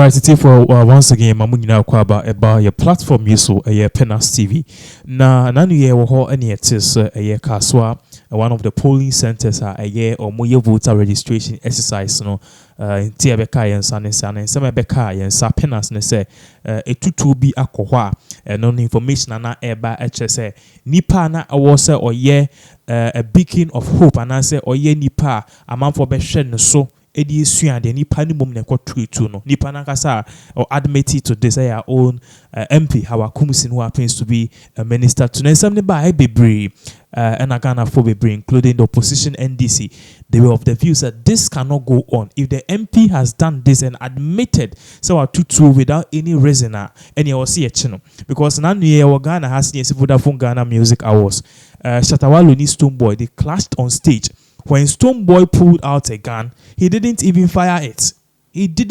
Alright, it's for once again, Mamunina Kwaba about your platform, so a Pinax TV. Na nanu ye wo any it is a Kaswa, one of the polling centers a year or more voter registration exercise. No, Tia Beka and San and Sama Beka and Sapinas ne say a tutu be a kohwa, and non information and eba HSA. Nipa na awose or ye a beacon of hope, and I say or ye nipa a man for beshen so. Edi suya de nipa ni mum ne kwa tu no nipa na kasa or admit to desire own MP Hawa Koomson, who happens to be a minister to something by bebre and Ghana for bebre, including the opposition NDC. They were of the views that this cannot go on. If the MP has done this and admitted so tutu without any reason any was see a channel because now Ghana has yes Vodafone Ghana Music Awards. Shatawalo ni Stonebwoy, they clashed on stage. When Stonebwoy pulled out a gun, he didn't even fire it. They took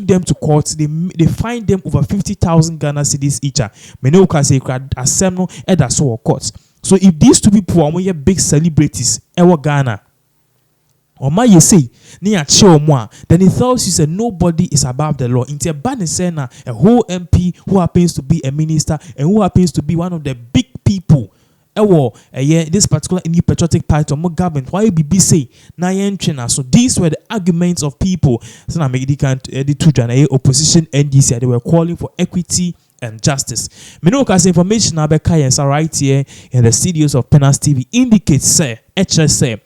them to court. They fined them over 50,000 Ghana cedis each. So if these two people are big celebrities, Ghana, or my you say, then it tells you that nobody is above the law. Into a whole MP who happens to be a minister and who happens to be one of the big people. This particular new patriotic party or more government, why be say na so these were the arguments of people. So now make the opposition NDC, they were calling for equity and justice. Minoka's information about right here in the studios of Pinax TV indicates say HSA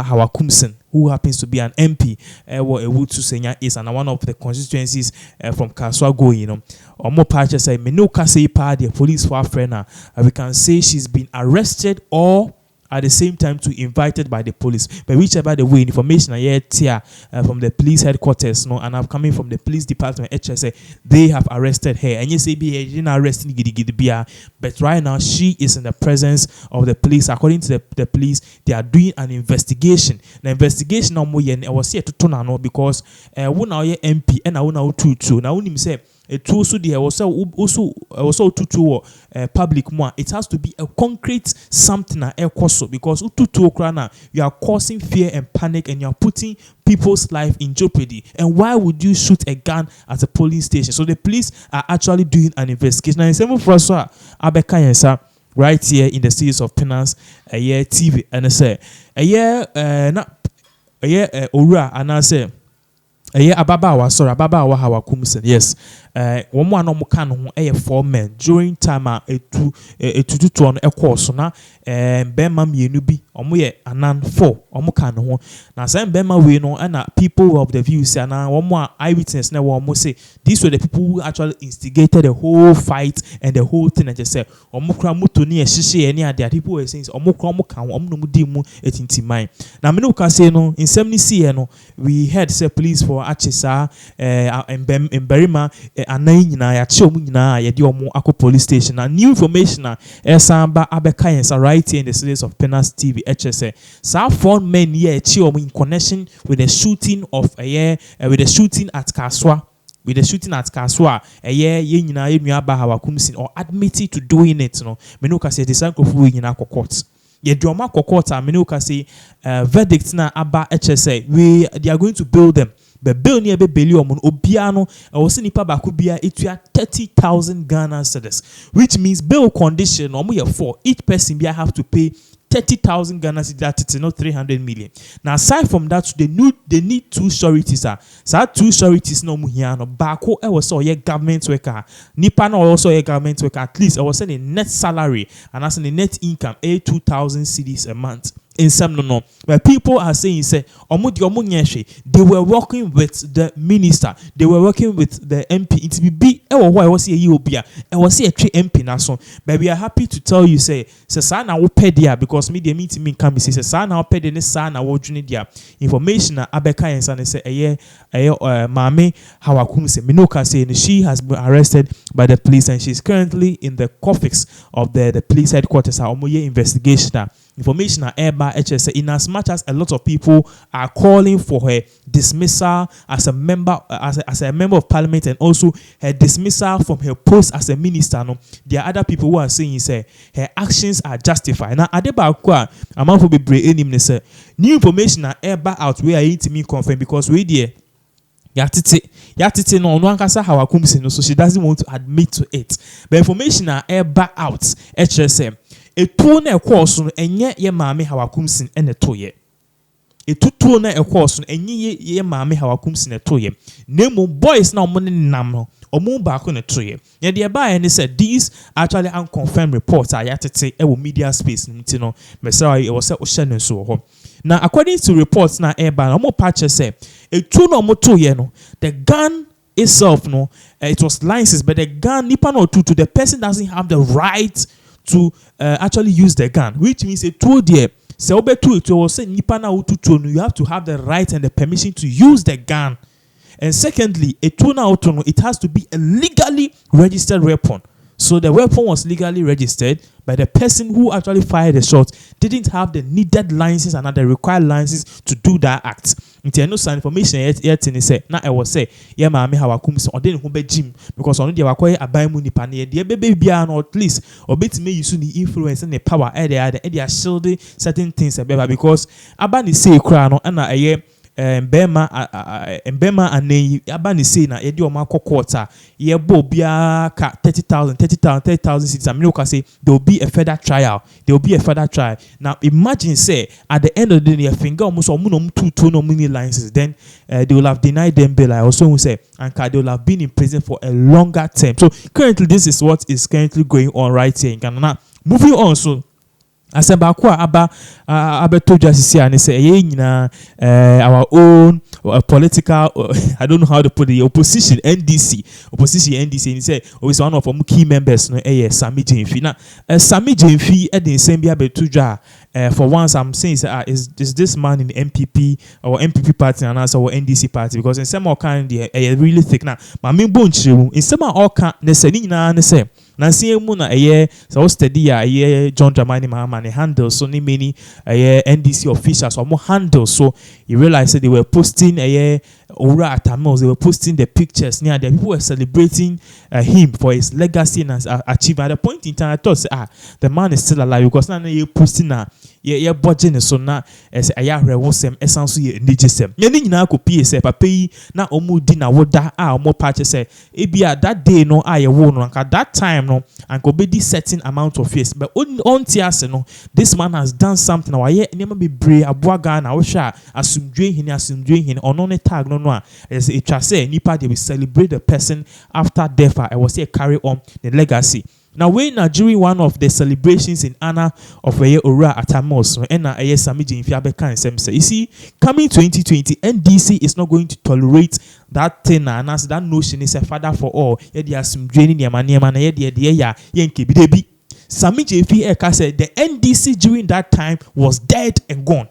Hawa Koomson, who happens to be an MP, is and one of the constituencies from Kaswa, you know, or more patches say Menoka say the police for friend. We can say she's been arrested or at the same time to invited by the police. But whichever the way information I hear from the police headquarters, no, and I'm coming from the police department HSA, they have arrested her. And you say be didn't arrest Gidi, but right now she is in the presence of the police. According to the police, they are doing an investigation. The investigation now I was here to turn because when now MP and now 2 now when him say it also there was also to public more. It has to be a concrete something because you are causing fear and panic and you are putting people's life in jeopardy. And why would you shoot a gun at a polling station? So the police are actually doing an investigation. And same for us, Abeka right here in the studios of Pinax TV, and I say Ora and I say. Ababawa Hawa Koomson. Yes. One more no can 4 men during time a course na Bema Yenubi omoye anan 4 omokan ho na say Bema we no and people of the view say na one more eyewitness na one more say these were the people who actually instigated the whole fight and the whole thing. And just say omokra moto ni ehihye any other people were saying omokra omokan omno mu di mu etinti man na me no ka say no in 70 no we heard say police for Achisa in Berima anan nyina ya che omu nyina ya de omu akọ police station. And new information na esamba abeka yensa right here in the series of Pinax TV HSA. So 4 men here che omu in connection with the shooting of with the shooting at Kaswa. With the shooting at Kaswa, nyina yenuaba Hawa Koomson or admitted to doing it. No, me no ka say the sankofu nyina court. Ye drama court and me no ka say verdict na aba HSA. They are going to build them. But bill near Belium Obiano, I was in Pabakubia, it were 30,000 Ghana cedis, which means bill condition for each person have to pay 30,000 Ghana cedis, not 300 million. Now, aside from that, they need 2 sureties. So 2 sureties no muhiano. Bako I was a government worker. Nipana also a government worker. At least I was saying a net salary and as a net income 2,000 cedis a month. In some no, but people are saying say they were working with the minister, they were working with the MP. It will be why was here I was here MP now. But we are happy to tell you say sana will pay there because media meeting can be say sana will pay the sana will join there information abeka and say mame Hawa Koomson Minoka saying she has been arrested by the police and she's currently in the coffix of the police headquarters. Investigation information at Eba HSA, in as much as a lot of people are calling for her dismissal as a member as a member of parliament, and also her dismissal from her post as a minister. No, there are other people who are saying say her actions are justified. Now Adeba Akwa, I'm going to be brave say new information at Eba out where I to me confirm, because we there. Yatiti no ankasa Hawa Koomson no, so she doesn't want to admit to it. But information are ever out. HSM. A two na course no enye ye maame Hawa Koomson ene toye. A two na course no enye ye maame Hawa Koomson e toye. Nemo boys na omo nam no omo baako ne toye. Ye de ba ene said these actually unconfirmed reports are yatiti e wo media space nti no. Mesra e was say o hye so ho. Now, according to reports na airban, omo patch say a two no moto ye no, the gun itself no, it was licensed, but the gun nipa no to the person doesn't have the right to actually use the gun, which means a two there. So obe two it was say nipa na utu no, you have to have the right and the permission to use the gun. And secondly, a two na no, it has to be a legally registered weapon. So the weapon was legally registered, but the person who actually fired the shot didn't have the needed license and the required license to do that act. Until no some information yet in say, now I was say, yeah, maame Hawa Koomson or didn't home gym because on the Wakoya abai muni pani, the baby or at least or bit me you soon the influence and the power they are shielding certain things because abani say crown and a year. Mbema ane abani say na yedi oma kokota ye bo bia ka 30,000 cities. America say there will be a further trial. Now imagine say at the end of the day your finger almost two no many licenses, then they will have denied them bail. I also will say and they will have been in prison for a longer term. So currently this is what is currently going on right here in Ghana. Moving on, so Asaba kwa aba to justice and say our own political I don't know how to put it, opposition NDC and he say always one of our key members no Sami Jemfi. Now Sami Jemfi at the same bia betuja for once I'm saying is this man in the MPP or MPP party and also our NDC party, because in some kind they really thick now my main bunch in some all can ne say ni na ne say Nancy Muna a year so steady a year John Dramani Mahama handle so many NDC officials or more handles, so you realize that they were posting a year Ora Atamos, they were posting the pictures near there. People were celebrating him for his legacy and achievement. At the point in time I thought the man is still alive, because now you posting ye budget so na as a ya rewosem essence ye nigesem ye nyina ko pie se papa yi na omu di na woda omo patch say ebia that day no ye wo no anka that time no anka obedi certain amount of years, but on tiase no this man has done something na ye nema be bre aboa ga na wo hwa asumdwe hin ono ne tag no a as it say nipa they will celebrate the person after death. I was here carry on the legacy. Now, when during one of the celebrations in honor of Ora Atamos, and Sami Jemfi and say, you see, coming 2020, NDC is not going to tolerate that thing, and as that notion is a father for all. Yet there are some draining your money, man. Yet there Sami Jemfi said the NDC during that time was dead and gone.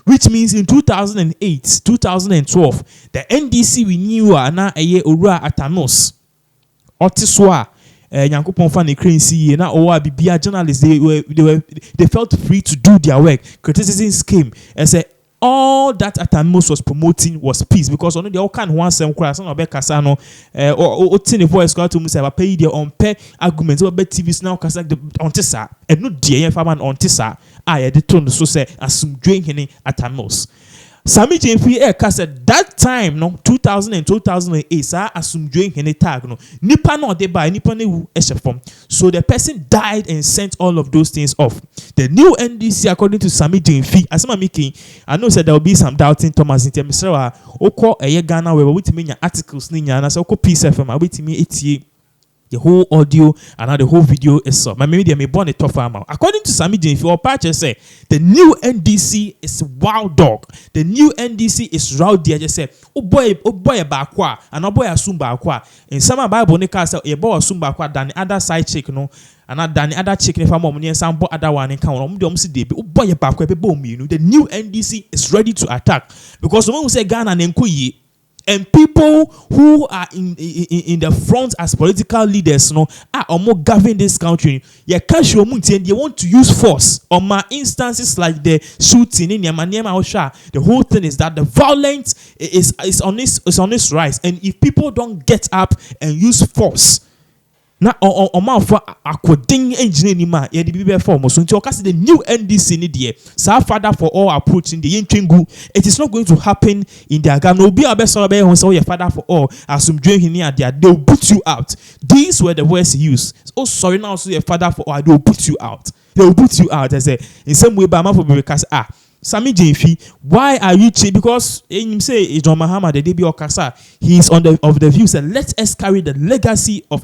Which means in 2008, 2012, the NDC we knew na Ora Atamos, Otiswa. Yankopon fan crazy na owa bibia journalists they felt free to do their work. Criticism came and say all that Atamos was promoting was peace, because on the all can one sem cry some be kasa no or tin voice go to say pay their on pay arguments about TVs now kasa on tisa and no dear farman on tisa I the tone so say asumdwe hene Atamos. Sami Jemfi said that time no 2000 and 2008 sa asumdwe hene tag no nipa no de by nipa ne wu form, so the person died and sent all of those things off. The new NDC, according to Sami Jemfi, as I'm making, I know said there will be some doubting Thomas in terms of oko Ghana where we mean articles ni nya na so oko P7 we me etie the whole audio and the whole video is so. My media may born a tough amount. According to Sami Jemfi, or patches say the new NDC is wild dog. The new NDC is rowdy. I just say, oh boy, bakwa, and oh boy, assume bakwa. In some Bible, Nika say, a boy assume bakwa than the other side chick, no. And than the other chicken if I'm and some other one in count. Oh boy, bakwa, the new NDC is ready to attack, because someone will say Ghana and Nkuyi. And people who are in the front as political leaders, no, are more governing this country. Yeah, casual and they want to use force. On my instances like the shooting in Yamaniama, the whole thing is that the violence is on its rise. And if people don't get up and use force, na on for according engineer ni ma ye the be form so nti o the new NDC ni there sa father for all approaching the yentwengu. It is not going to happen in their Ghana. Obi abeso be ho say your father for all asumdwe hini at there, they will put you out. These were the words used. Oh sorry, now so your father for all, they will put you out. They will put you out. I say in some way by man for because Sami Jemfi, why are you cheap? Because you say John Mahama, the DB Okasa, he is of the view that let us carry the legacy of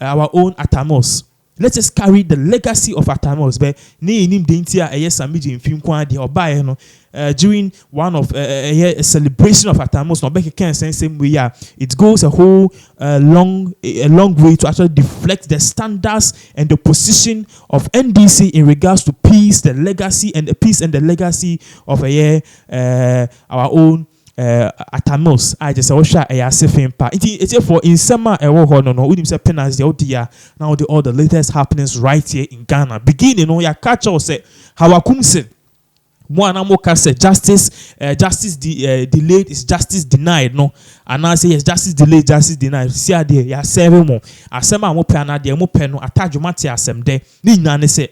our own Atamos. Let us carry the legacy of Atamos. But during one of a celebration of Atamos, it goes a whole long way to actually deflect the standards and the position of NDC in regards to peace, the legacy and the legacy of our own Atamos. I just wish I sefin pa. It's for in summer no. We say Pinax the odia now all the latest happenings right here in Ghana. Beginning on ya catch us say Hawa Koomson. Moanamoka said justice delayed is justice denied. No, and I say yes, justice delayed, justice denied. See there, ya 7 more. Asema mo pe na de mo pe no atajumati asem de. Ni nyane say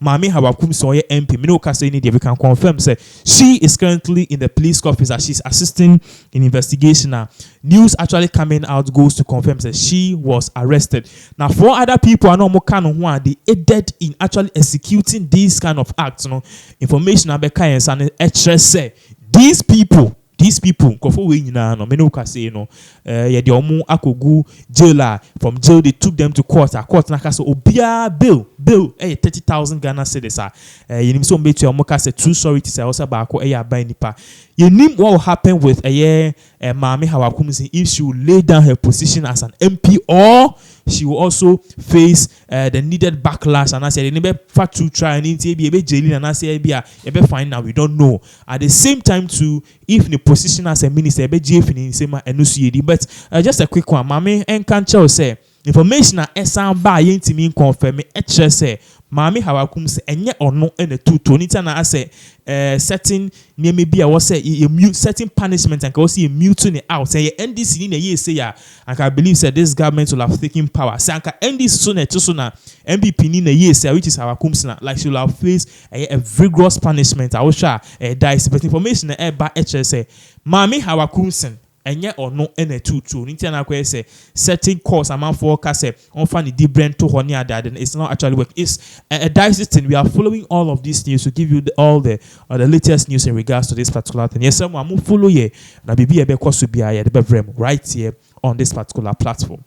Mami Hawa Koomson MP. Minoka say we can confirm say she is currently in the police office as she's assisting in investigation. Now, news actually coming out goes to confirm that she was arrested. Now, 4 other people are not more kind of they aided in actually executing these kind of acts. You know, information about clients and say these people kofo we nyina no me no ka say no ye de omo akogu jailer from jail they took them to court na ka say obia bill 30,000 Ghana cedis ye nim so mbetu omo ka say true sorry to say also ba ko aban nipa ye nim what will happen with Mami Hawa Koomson if she will lay down her position as an MP, or she will also face the needed backlash. And I said, "Never fat to try and be jailing." And I say, "Be fine now. We don't know." At the same time, too, if the position as a minister, be JF same enunciated. But just a quick one, Mami and Kancho say information esan ba yentimi confirm say Mami Hawa Koomson enye ono ene tutu nita na ase certain name be was say certain punishment and can also mutiny out say NDC ni na ye say ya and I believe say this government will have taken power say anka NDC so na MPP ni na ye say which is Hawa Koomson like she will have faced a vigorous punishment I will share dice but information e ba say Mami Hawa Koomson enye ono ene tutu nti na kwa say certain course amount for kase on fan the different to honey ada then it's not actually work. It's a dicey thing. We are following all of these news to give you all the latest news in regards to this particular thing. Yes, someone follow ye na bibi ebe kwasu bia ye the right here on this particular platform.